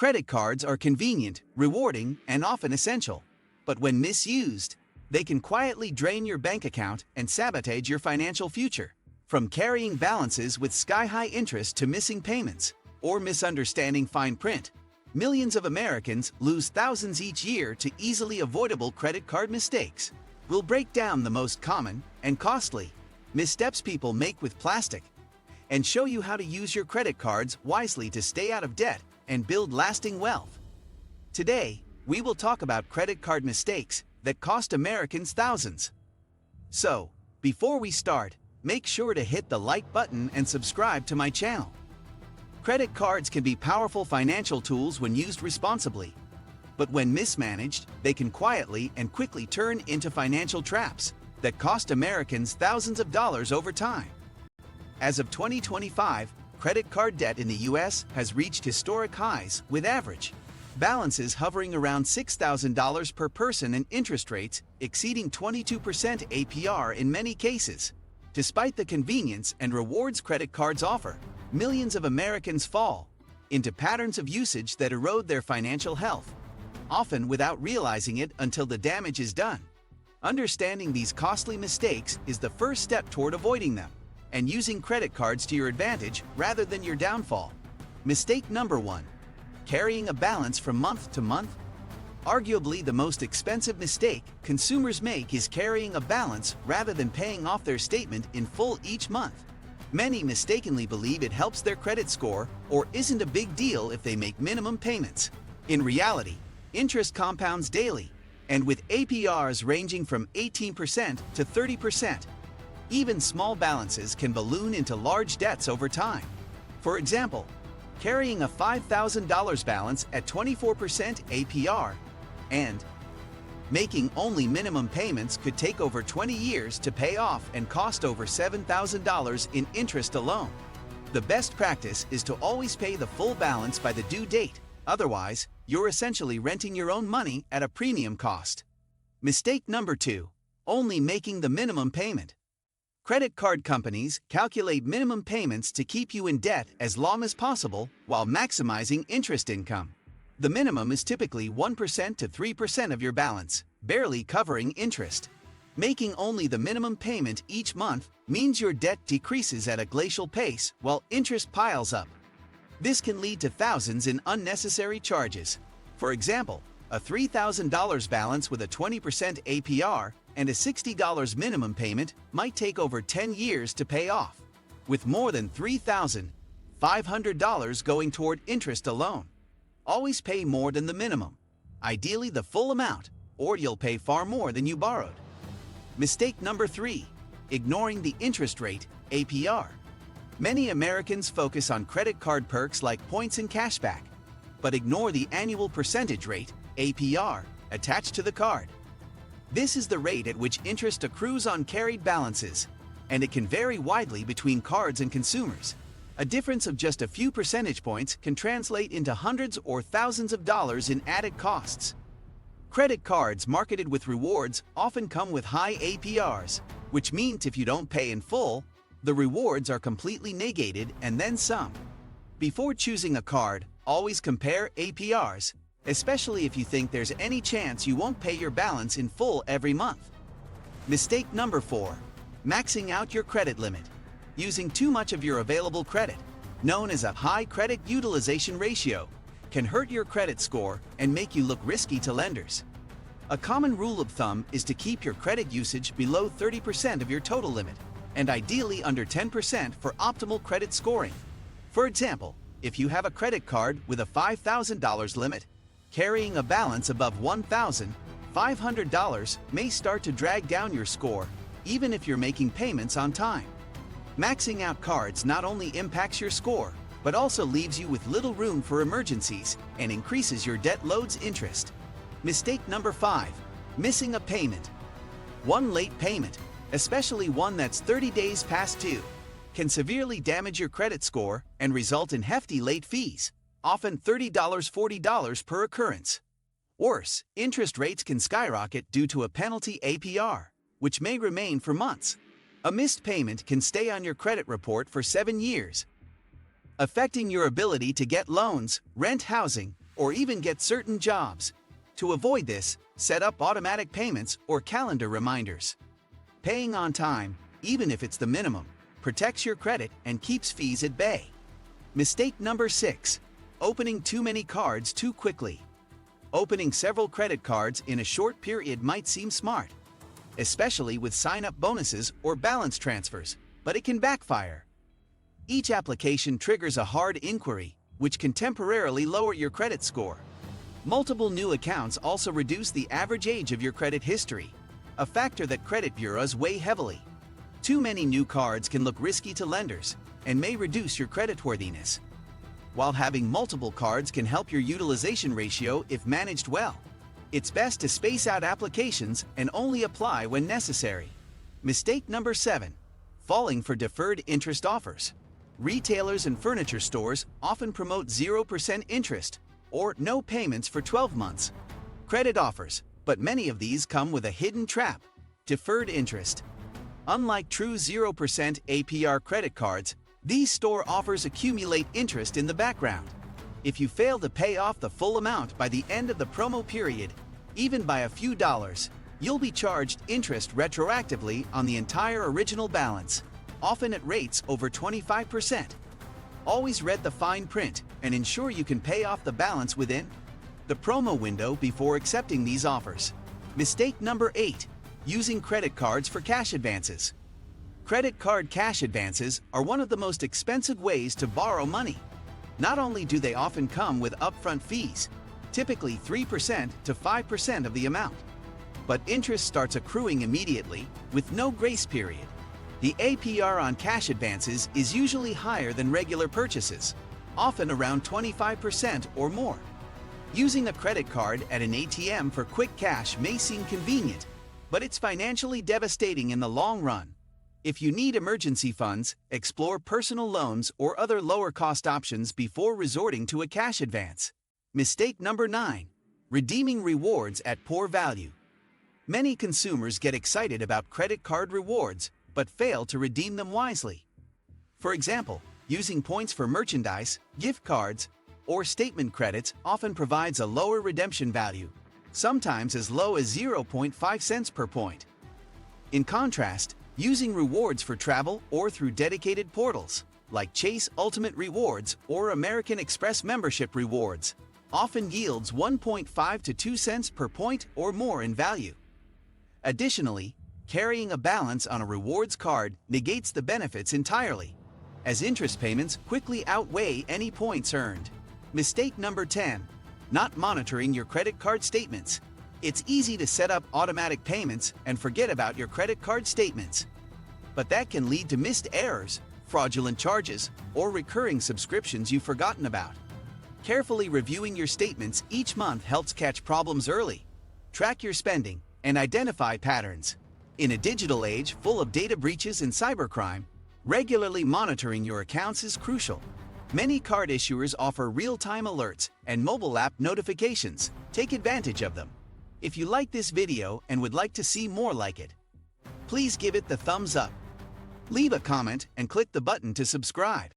Credit cards are convenient, rewarding, and often essential. But when misused, they can quietly drain your bank account and sabotage your financial future. From carrying balances with sky-high interest to missing payments or misunderstanding fine print, millions of Americans lose thousands each year to easily avoidable credit card mistakes. We'll break down the most common and costly missteps people make with plastic and show you how to use your credit cards wisely to stay out of debt and build lasting wealth. Today, we will talk about credit card mistakes that cost Americans thousands. So, before we start, make sure to hit the like button and subscribe to my channel. Credit cards can be powerful financial tools when used responsibly. But when mismanaged, they can quietly and quickly turn into financial traps that cost Americans thousands of dollars over time. As of 2025, credit card debt in the U.S. has reached historic highs, with average balances hovering around $6,000 per person and interest rates exceeding 22% APR in many cases. Despite the convenience and rewards credit cards offer, millions of Americans fall into patterns of usage that erode their financial health, often without realizing it until the damage is done. Understanding these costly mistakes is the first step toward avoiding them and using credit cards to your advantage rather than your downfall. Mistake number 1. Carrying a balance from month to month. Arguably the most expensive mistake consumers make is carrying a balance rather than paying off their statement in full each month. Many mistakenly believe it helps their credit score or isn't a big deal if they make minimum payments. In reality, interest compounds daily, and with APRs ranging from 18% to 30%, even small balances can balloon into large debts over time. For example, carrying a $5,000 balance at 24% APR and making only minimum payments could take over 20 years to pay off and cost over $7,000 in interest alone. The best practice is to always pay the full balance by the due date. Otherwise, you're essentially renting your own money at a premium cost. Mistake number 2. Only making the minimum payment. Credit card companies calculate minimum payments to keep you in debt as long as possible while maximizing interest income. The minimum is typically 1% to 3% of your balance, barely covering interest. Making only the minimum payment each month means your debt decreases at a glacial pace while interest piles up. This can lead to thousands in unnecessary charges. For example, a $3,000 balance with a 20% APR and a $60 minimum payment might take over 10 years to pay off, with more than $3,500 going toward interest alone. Always pay more than the minimum, ideally the full amount, or you'll pay far more than you borrowed. Mistake number 3. Ignoring the interest rate, APR. Many Americans focus on credit card perks like points and cashback, but ignore the annual percentage rate, APR, attached to the card. This is the rate at which interest accrues on carried balances, and it can vary widely between cards and consumers. A difference of just a few percentage points can translate into hundreds or thousands of dollars in added costs. Credit cards marketed with rewards often come with high APRs, which means if you don't pay in full, the rewards are completely negated and then some. Before choosing a card, always compare APRs, especially if you think there's any chance you won't pay your balance in full every month. Mistake number 4. Maxing out your credit limit. Using too much of your available credit, known as a high credit utilization ratio, can hurt your credit score and make you look risky to lenders. A common rule of thumb is to keep your credit usage below 30% of your total limit, and ideally under 10% for optimal credit scoring. For example, if you have a credit card with a $5,000 limit, carrying a balance above $1,500 may start to drag down your score, even if you're making payments on time. Maxing out cards not only impacts your score, but also leaves you with little room for emergencies and increases your debt load's interest. Mistake number 5. Missing a payment. One late payment, especially one that's 30 days past due, can severely damage your credit score and result in hefty late fees, often $30 $40 per occurrence. Worse, interest rates can skyrocket due to a penalty APR, which may remain for months. A missed payment can stay on your credit report for 7 years, affecting your ability to get loans, rent housing, or even get certain jobs. To avoid this, set up automatic payments or calendar reminders. Paying on time, even if it's the minimum, protects your credit and keeps fees at bay. Mistake number 6. Opening too many cards too quickly. Opening several credit cards in a short period might seem smart, especially with sign-up bonuses or balance transfers, but it can backfire. Each application triggers a hard inquiry, which can temporarily lower your credit score. Multiple new accounts also reduce the average age of your credit history, a factor that credit bureaus weigh heavily. Too many new cards can look risky to lenders and may reduce your creditworthiness. While having multiple cards can help your utilization ratio if managed well, it's best to space out applications and only apply when necessary. Mistake number 7. Falling for deferred interest offers. Retailers and furniture stores often promote 0% interest or no payments for 12 months credit offers, but many of these come with a hidden trap: deferred interest. Unlike true 0% APR credit cards, these store offers accumulate interest in the background. If you fail to pay off the full amount by the end of the promo period, even by a few dollars, you'll be charged interest retroactively on the entire original balance, often at rates over 25%. Always read the fine print and ensure you can pay off the balance within the promo window before accepting these offers. Mistake number 8. Using credit cards for cash advances. Credit card cash advances are one of the most expensive ways to borrow money. Not only do they often come with upfront fees, typically 3% to 5% of the amount, but interest starts accruing immediately with no grace period. The APR on cash advances is usually higher than regular purchases, often around 25% or more. Using a credit card at an ATM for quick cash may seem convenient, but it's financially devastating in the long run. If you need emergency funds, explore personal loans or other lower-cost options before resorting to a cash advance. Mistake number 9. Redeeming rewards at poor value. Many consumers get excited about credit card rewards, but fail to redeem them wisely. For example, using points for merchandise, gift cards, or statement credits often provides a lower redemption value, sometimes as low as 0.5 cents per point. In contrast, using rewards for travel or through dedicated portals, like Chase Ultimate Rewards or American Express Membership Rewards, often yields 1.5 to 2 cents per point or more in value. Additionally, carrying a balance on a rewards card negates the benefits entirely, as interest payments quickly outweigh any points earned. Mistake number 10. Not monitoring your credit card statements. It's easy to set up automatic payments and forget about your credit card statements. But that can lead to missed errors, fraudulent charges, or recurring subscriptions you've forgotten about. Carefully reviewing your statements each month helps catch problems early, track your spending, and identify patterns. In a digital age full of data breaches and cybercrime, regularly monitoring your accounts is crucial. Many card issuers offer real-time alerts and mobile app notifications. Take advantage of them. If you like this video and would like to see more like it, please give it the thumbs up. Leave a comment and click the button to subscribe.